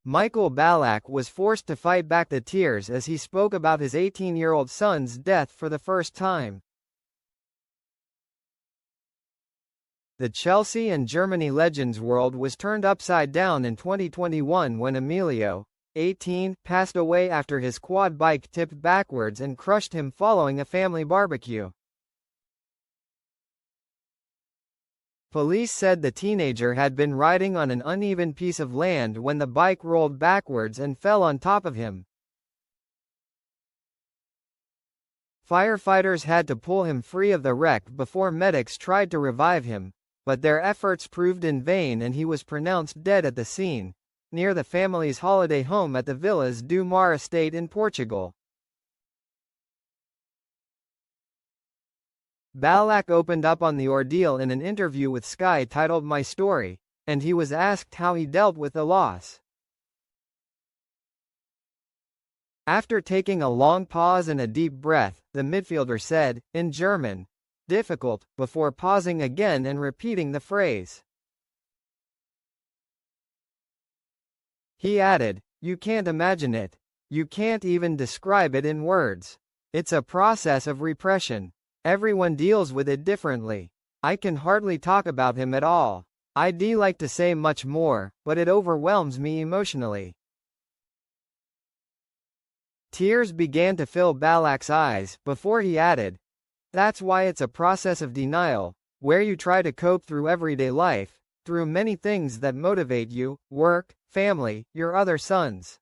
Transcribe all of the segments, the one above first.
Michael Ballack was forced to fight back the tears as he spoke about his 18-year-old son's death for the first time. The Chelsea and Germany legends world was turned upside down in 2021 when Emilio, 18, passed away after his quad bike tipped backwards and crushed him following a family barbecue. Police said the teenager had been riding on an uneven piece of land when the bike rolled backwards and fell on top of him. Firefighters had to pull him free of the wreck before medics tried to revive him, but their efforts proved in vain and he was pronounced dead at the scene, near the family's holiday home at the Villas do Mar estate in Portugal. Ballack opened up on the ordeal in an interview with Sky titled My Story, and he was asked how he dealt with the loss. After taking a long pause and a deep breath, the midfielder said, in German, "Difficult," before pausing again and repeating the phrase. He added, "You can't imagine it. You can't even describe it in words. It's a process of repression. Everyone deals with it differently. I can hardly talk about him at all. I'd like to say much more, but it overwhelms me emotionally." Tears began to fill Ballack's eyes, before he added, "That's why it's a process of denial, where you try to cope through everyday life, through many things that motivate you, work, family, your other sons.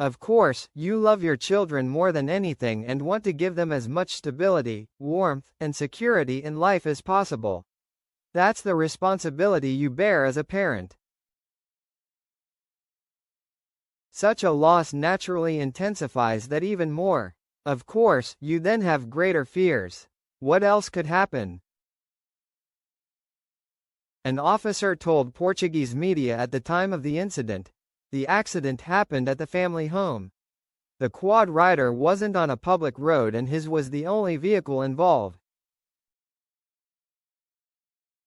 Of course, you love your children more than anything and want to give them as much stability, warmth, and security in life as possible. That's the responsibility you bear as a parent. Such a loss naturally intensifies that even more. Of course, you then have greater fears. What else could happen?" An officer told Portuguese media at the time of the incident. The accident happened at the family home. The quad rider wasn't on a public road and his was the only vehicle involved.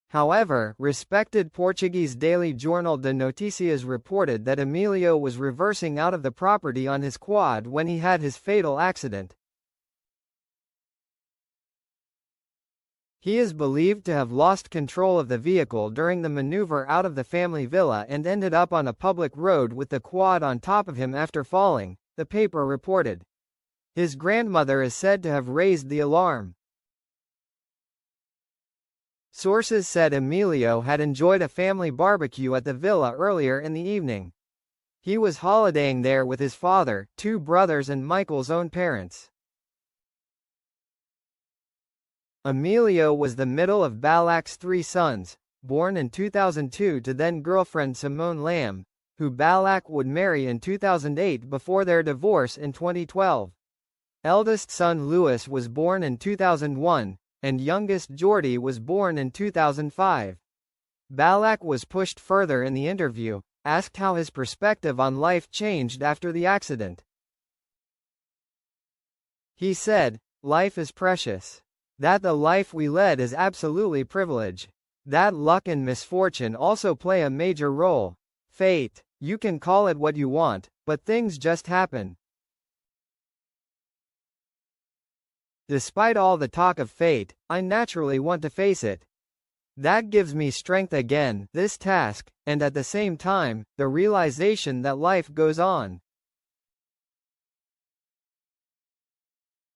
However, respected Portuguese daily Jornal de Notícias reported that Emilio was reversing out of the property on his quad when he had his fatal accident. He is believed to have lost control of the vehicle during the maneuver out of the family villa and ended up on a public road with the quad on top of him after falling, the paper reported. His grandmother is said to have raised the alarm. Sources said Emilio had enjoyed a family barbecue at the villa earlier in the evening. He was holidaying there with his father, two brothers and Michael's own parents. Emilio was the middle of Ballack's three sons, born in 2002 to then-girlfriend Simone Lamb, who Ballack would marry in 2008 before their divorce in 2012. Eldest son Louis was born in 2001, and youngest Jordi was born in 2005. Ballack was pushed further in the interview, asked how his perspective on life changed after the accident. He said, "Life is precious. That the life we led is absolutely privilege. That luck and misfortune also play a major role. Fate. You can call it what you want, but things just happen." Despite all the talk of fate, I naturally want to face it. That gives me strength again, this task, and at the same time, the realization that life goes on.